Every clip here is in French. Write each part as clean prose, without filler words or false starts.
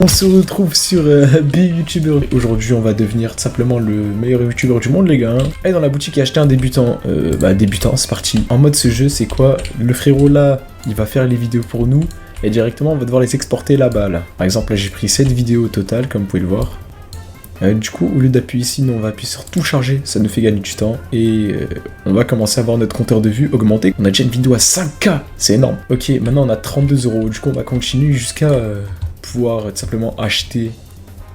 On se retrouve sur B-YouTuber. Aujourd'hui, on va devenir tout simplement le meilleur YouTuber du monde, les gars. Et dans la boutique, il a acheté un débutant. Débutant, c'est parti. En mode, ce jeu, c'est quoi? Le frérot là, il va faire les vidéos pour nous. Et directement, on va devoir les exporter là-bas, là. Par exemple, là, j'ai pris 7 vidéos au total, comme vous pouvez le voir. Du coup, au lieu d'appuyer ici, nous, on va appuyer sur tout charger. Ça nous fait gagner du temps. Et on va commencer à voir notre compteur de vues augmenter. On a déjà une vidéo à 5K. C'est énorme. Ok, maintenant, on a 32 €. Du coup, on va continuer jusqu'à... pouvoir tout simplement acheter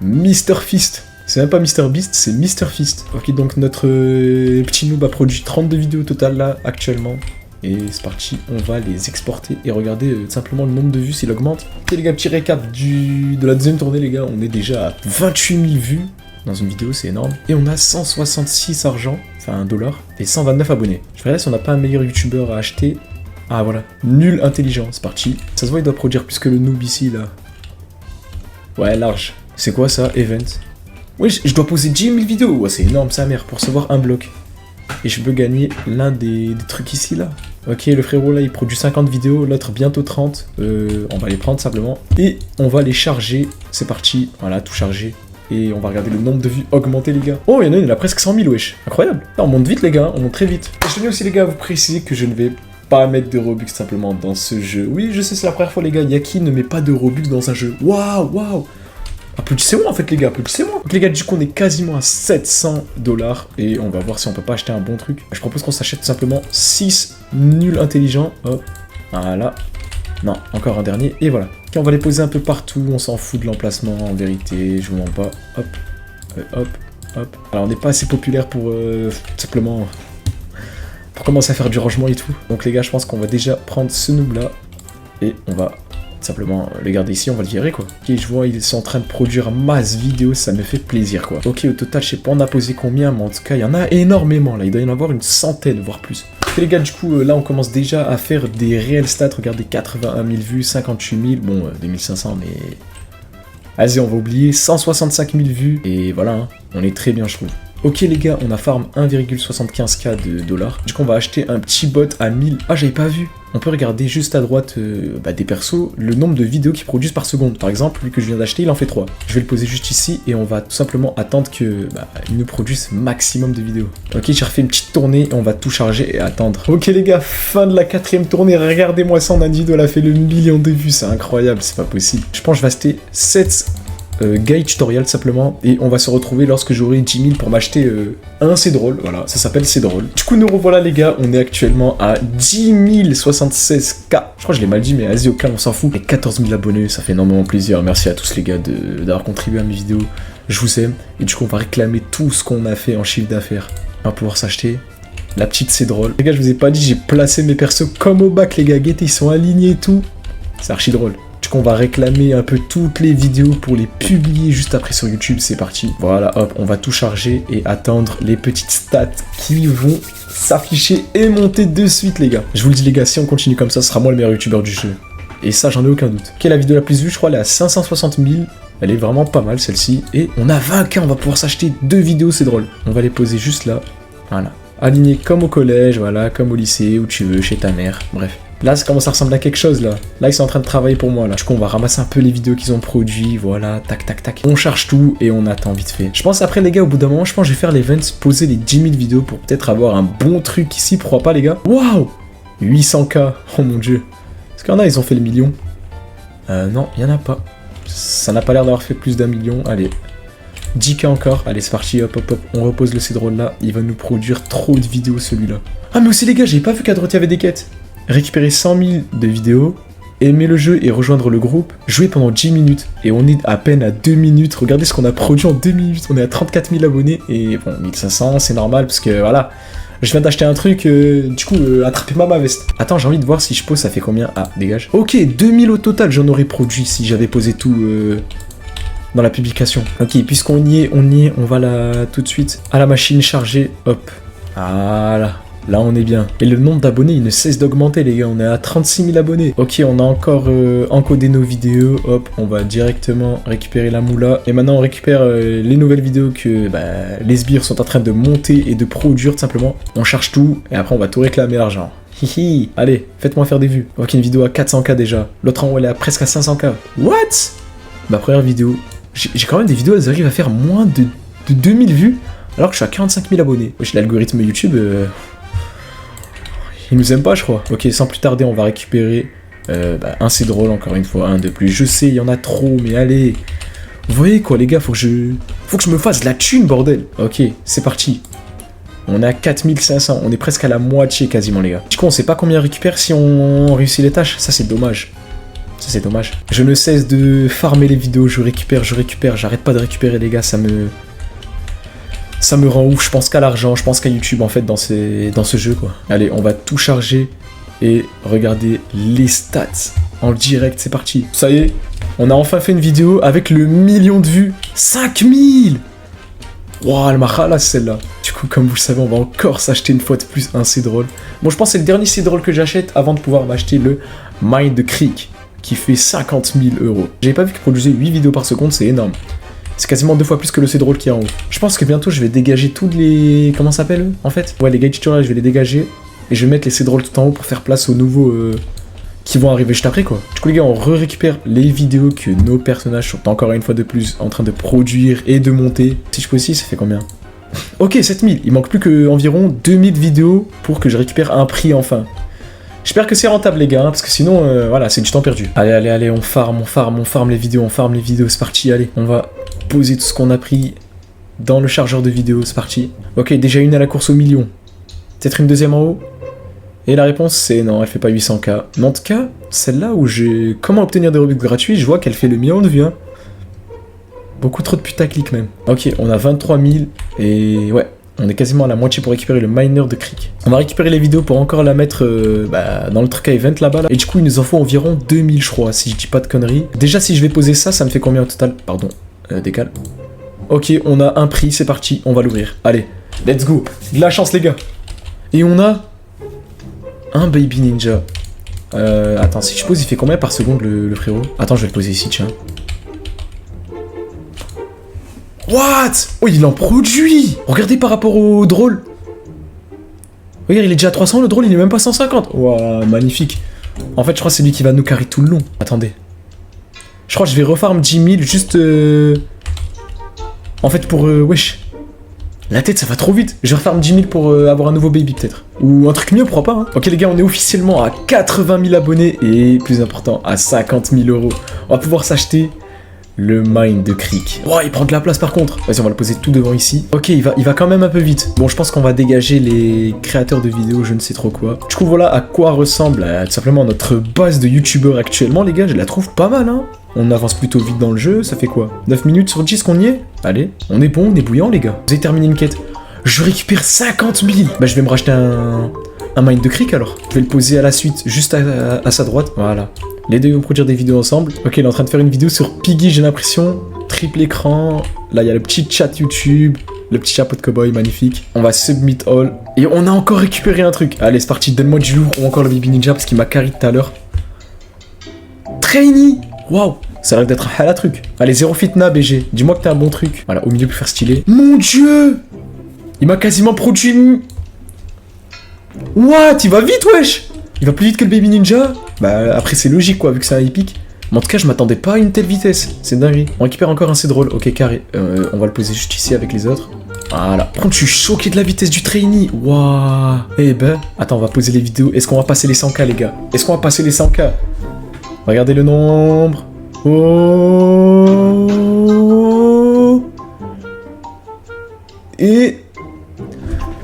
Mr Fist. C'est même pas Mr Beast, c'est Mr Fist. Ok, donc notre petit noob a produit 32 vidéos au total là actuellement. Et c'est parti, on va les exporter et regarder tout simplement le nombre de vues s'il augmente. Ok les gars, petit récap de la deuxième tournée les gars, on est déjà à 28 000 vues dans une vidéo, c'est énorme. Et on a 166 argent, enfin $, et 129 abonnés. Je verrai si on n'a pas un meilleur youtubeur à acheter. Ah voilà, nul intelligent, c'est parti. Ça se voit, il doit produire plus que le noob ici là. Ouais, large. C'est quoi ça, event? Oui, je dois poser 10 000 vidéos. Ouais, c'est énorme, sa mère, pour recevoir un bloc. Et je peux gagner l'un des trucs ici, là. Ok, le frérot, là, il produit 50 vidéos, l'autre bientôt 30. On va les prendre, simplement. Et on va les charger. C'est parti. Voilà, tout chargé. Et on va regarder le nombre de vues augmenter, les gars. Oh, il y en a une, il a presque 100 000, wesh. Incroyable. Là, on monte vite, les gars. On monte très vite. Et je tenais aussi, les gars, à vous préciser que je ne vais pas mettre de Robux simplement dans ce jeu. Oui, je sais, c'est la première fois, les gars. Y'a qui ne met pas de Robux dans un jeu? Waouh, waouh. Applaudissez-moi en fait les gars, applaudissez-moi. Donc les gars, du coup on est quasiment à 700 $ et on va voir si on peut pas acheter un bon truc. Je propose qu'on s'achète tout simplement 6 nuls intelligents. Hop, voilà. Non, encore un dernier et voilà. Ok, on va les poser un peu partout, on s'en fout de l'emplacement en vérité, je vous mens pas. Hop, hop, hop. Alors on n'est pas assez populaire pour tout simplement pour commencer à faire du rangement et tout. Donc les gars, je pense qu'on va déjà prendre ce noob là et on va simplement les garder ici, on va le virer quoi. Ok, je vois ils sont en train de produire masse vidéo, ça me fait plaisir quoi. Ok, au total je sais pas on a posé combien, mais en tout cas il y en a énormément là, il doit y en avoir une centaine voire plus. Ok les gars, du coup là on commence déjà à faire des réels stats, regardez 81 000 vues, 58 000, bon 2500 mais... Vas-y on va oublier, 165 000 vues et voilà, hein, on est très bien je trouve. Ok les gars, on a farm 1,75K de dollars. Du coup on va acheter un petit bot à 1000. Ah j'avais pas vu. On peut regarder juste à droite des persos, le nombre de vidéos qu'ils produisent par seconde. Par exemple, lui que je viens d'acheter, il en fait 3. Je vais le poser juste ici et on va tout simplement attendre que il nous produise maximum de vidéos. Ok, j'ai refait une petite tournée et on va tout charger et attendre. Ok les gars, fin de la 4ème tournée. Regardez-moi ça, on a dit, elle a fait le million de vues, c'est incroyable, c'est pas possible. Je pense que je vais acheter 7 guide tutoriel simplement et on va se retrouver lorsque j'aurai 10 000 pour m'acheter un c'est drôle, voilà, ça s'appelle c'est drôle. Du coup nous revoilà les gars, on est actuellement à 10 076K, je crois que je l'ai mal dit mais vas-y au calme on s'en fout. Et 14 000 abonnés, ça fait énormément plaisir, merci à tous les gars d'avoir contribué à mes vidéos, je vous aime. Et du coup on va réclamer tout ce qu'on a fait en chiffre d'affaires, on va pouvoir s'acheter la petite c'est drôle. Les gars je vous ai pas dit, j'ai placé mes persos comme au bac les gars, guettez, ils sont alignés et tout, c'est archi drôle. On va réclamer un peu toutes les vidéos pour les publier juste après sur YouTube, c'est parti. Voilà, hop, on va tout charger et attendre les petites stats qui vont s'afficher et monter de suite les gars. Je vous le dis les gars, si on continue comme ça, ce sera moi le meilleur youtubeur du jeu. Et ça, j'en ai aucun doute. Ok, la vidéo la plus vue, je crois, elle est à 560 000. Elle est vraiment pas mal celle-ci. Et on a 20K, on va pouvoir s'acheter 2 vidéos, c'est drôle. On va les poser juste là, voilà. Aligné comme au collège, voilà, comme au lycée, où tu veux, chez ta mère, bref. Là, ça commence à ressembler à quelque chose, là. Là, ils sont en train de travailler pour moi, là. Du coup, on va ramasser un peu les vidéos qu'ils ont produits, voilà, tac, tac, tac. On charge tout et on attend vite fait. Je pense après, les gars, au bout d'un moment, je pense que je vais faire l'event, poser les 10 000 vidéos pour peut-être avoir un bon truc ici, pourquoi pas, les gars. Waouh, 800K, oh mon dieu. Est-ce qu'il y en a, ils ont fait le million? Non, il y en a pas. Ça n'a pas l'air d'avoir fait plus d'1 million, allez. 10K encore, allez c'est parti, hop hop hop, on repose le C-Drôle là, il va nous produire trop de vidéos celui-là. Ah mais aussi les gars, j'avais pas vu qu'à droite il y avait des quêtes. Récupérer 100 000 de vidéos, aimer le jeu et rejoindre le groupe, jouer pendant 10 minutes, et on est à peine à 2 minutes, regardez ce qu'on a produit en 2 minutes, on est à 34 000 abonnés, et bon 1500 c'est normal parce que voilà, je viens d'acheter un truc, du coup attrapez-moi ma veste. Attends, j'ai envie de voir si je pose ça fait combien, ah dégage. Ok, 2000 au total j'en aurais produit si j'avais posé tout... dans la publication. Ok, puisqu'on y est, on va là tout de suite à la machine charger, hop, voilà, là on est bien. Et le nombre d'abonnés, il ne cesse d'augmenter les gars, on est à 36 000 abonnés. Ok, on a encore encodé nos vidéos, hop, on va directement récupérer la moula. Et maintenant on récupère les nouvelles vidéos que les sbires sont en train de monter et de produire tout simplement. On charge tout, et après on va tout réclamer l'argent. Hihi, allez, faites-moi faire des vues. Ok, une vidéo à 400K déjà, l'autre en haut elle est à presque à 500K. What? Ma première vidéo. J'ai quand même des vidéos, elles arrivent à faire moins de 2000 vues, alors que je suis à 45 000 abonnés. Wesh, l'algorithme YouTube, il nous aime pas, je crois. Ok, sans plus tarder, on va récupérer un c'est drôle, encore une fois, un de plus. Je sais, il y en a trop, mais allez. Vous voyez quoi, les gars, faut que je me fasse de la thune, bordel. Ok, c'est parti. On est à 4500, on est presque à la moitié quasiment, les gars. Du coup, on sait pas combien on récupère si on réussit les tâches. Ça, c'est dommage. Ça, c'est dommage. Je ne cesse de farmer les vidéos, je récupère, j'arrête pas de récupérer, les gars, ça me rend ouf. Je pense qu'à l'argent, je pense qu'à YouTube, en fait, dans ce jeu, quoi. Allez, on va tout charger et regarder les stats en direct, c'est parti. Ça y est, on a enfin fait une vidéo avec le 1 million de vues. 5000. Waouh, elle m'a ralasse celle-là. Du coup, comme vous le savez, on va encore s'acheter une fois de plus un c'est drôle. Bon, je pense que c'est le dernier c'est drôle que j'achète avant de pouvoir m'acheter le Mind Creek, qui fait 50 000 €. J'avais pas vu qu'il produisait 8 vidéos par seconde, c'est énorme. C'est quasiment 2 fois plus que le c'est drôle qui est en haut. Je pense que bientôt je vais dégager toutes les... Comment ça s'appelle, en fait? Ouais, les guide tutorials, je vais les dégager. Et je vais mettre les c'est drôle tout en haut pour faire place aux nouveaux qui vont arriver juste après, quoi. Du coup, les gars, on récupère les vidéos que nos personnages sont encore une fois de plus en train de produire et de monter. Si je peux aussi, ça fait combien? Ok, 7000. Il manque plus qu'environ 2000 vidéos pour que je récupère un prix enfin. J'espère que c'est rentable, les gars, hein, parce que sinon, voilà, c'est du temps perdu. Allez, on farm les vidéos, c'est parti, allez. On va poser tout ce qu'on a pris dans le chargeur de vidéos, c'est parti. Ok, déjà une à la course au million. Peut-être une deuxième en haut. Et la réponse, c'est non, elle fait pas 800K. Mais en tout cas, celle-là où j'ai... Comment obtenir des Robux gratuits, je vois qu'elle fait le million de vues, hein. Beaucoup trop de putaclic, même. Ok, on a 23 000, et ouais... On est quasiment à la moitié pour récupérer le miner de Creek. On va récupérer les vidéos pour encore la mettre dans le truc à event là-bas. Là. Et du coup, il nous en faut environ 2000, je crois, si je dis pas de conneries. Déjà, si je vais poser ça, ça me fait combien au total? Pardon, décale. Ok, on a un prix, c'est parti, on va l'ouvrir. Allez, let's go. De la chance, les gars. Et on a un Baby Ninja. Attends, si je pose, il fait combien par seconde le frérot? Attends, je vais le poser ici, tiens. What? Oh, il en produit. Regardez par rapport au drôle. Regarde, il est déjà à 300, le drôle, il est même pas 150. Waouh, magnifique. En fait, je crois que c'est lui qui va nous carry tout le long. Attendez. Je crois que je vais refarm 10 000 juste... En fait, pour... wesh. La tête, ça va trop vite. Je refarm 10 000 pour avoir un nouveau baby, peut-être. Ou un truc mieux, pourquoi pas, hein. Ok, les gars, on est officiellement à 80 000 abonnés. Et, plus important, à 50 000 €. On va pouvoir s'acheter... le mine de Creek. Oh, il prend de la place par contre. Vas-y, on va le poser tout devant ici. Ok, il va quand même un peu vite. Bon, je pense qu'on va dégager les créateurs de vidéos, je ne sais trop quoi. Du coup, voilà à quoi ressemble tout simplement notre base de youtubeurs actuellement, les gars. Je la trouve pas mal, hein. On avance plutôt vite dans le jeu. Ça fait quoi? 9 minutes sur 10 qu'on y est? Allez, on est bon, on est bouillant, les gars. Vous avez terminé une quête. Je récupère 50 000. Bah, je vais me racheter un mine de Creek alors. Je vais le poser à la suite, juste à sa droite. Voilà. Les deux vont produire des vidéos ensemble. Ok, il est en train de faire une vidéo sur Piggy, j'ai l'impression. Triple écran. Là, il y a le petit chat YouTube. Le petit chapeau de cowboy, magnifique. On va submit all. Et on a encore récupéré un truc. Allez, c'est parti. Donne-moi du lourd ou encore le Baby Ninja parce qu'il m'a carry tout à l'heure. Trainee. Waouh. Ça a l'air d'être un truc. Allez, 0 fitna, BG. Dis-moi que t'as un bon truc. Voilà, au milieu pour faire stylé. Mon dieu. Il m'a quasiment produit... What? Il va vite, wesh. Il va plus vite que le Baby Ninja. Bah après c'est logique quoi vu que c'est un épique. Mais en tout cas je m'attendais pas à une telle vitesse. C'est dingue. On récupère encore un c'est drôle. Ok carré. On va le poser juste ici avec les autres. Voilà. Par contre je suis choqué de la vitesse du trainee. Waouh. Eh ben. Attends on va poser les vidéos. Est-ce qu'on va passer les 100K les gars? Est-ce qu'on va passer les 100K? Regardez le nombre. Oh. Et...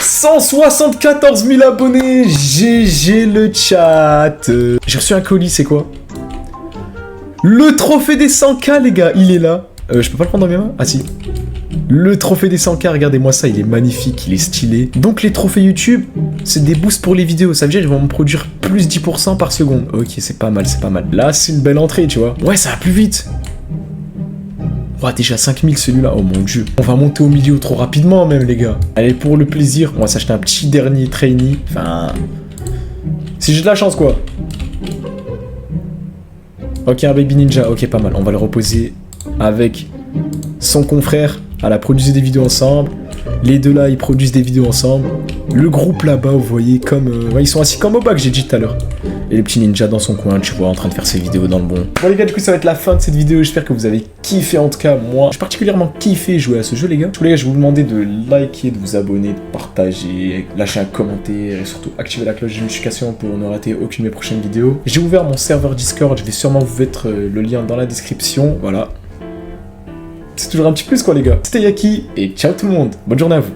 174 000 abonnés. GG le chat. J'ai reçu un colis, c'est quoi? Le trophée des 100K, les gars, il est là. Je peux pas le prendre dans mes mains? Ah si. Le trophée des 100K, regardez-moi ça, il est magnifique, il est stylé. Donc les trophées YouTube, c'est des boosts pour les vidéos. Ça veut dire qu'ils vont me produire plus 10% par seconde. Ok, c'est pas mal, c'est pas mal. Là, c'est une belle entrée, tu vois. Ouais, ça va plus vite. Oh, déjà 5000 celui-là, oh mon dieu. On va monter au milieu trop rapidement même les gars. Allez, pour le plaisir, on va s'acheter un petit dernier trainee. Enfin... Si j'ai de la chance quoi. Ok, un Baby Ninja, ok pas mal. On va le reposer avec son confrère. Voilà, produisez des vidéos ensemble. Les deux là, ils produisent des vidéos ensemble. Le groupe là-bas, vous voyez, comme... ouais, ils sont assis comme au bac, j'ai dit tout à l'heure. Et le petit ninja dans son coin, tu vois, en train de faire ses vidéos dans le bon. Bon les gars, du coup ça va être la fin de cette vidéo, j'espère que vous avez kiffé. En tout cas moi, j'ai particulièrement kiffé jouer à ce jeu les gars. Du coup les gars, je vais vous demander de liker, de vous abonner, de partager, lâcher un commentaire et surtout activer la cloche de notification pour ne rater aucune de mes prochaines vidéos. J'ai ouvert mon serveur Discord, je vais sûrement vous mettre le lien dans la description, voilà. C'est toujours un petit plus quoi les gars. C'était Yaki et ciao tout le monde, bonne journée à vous.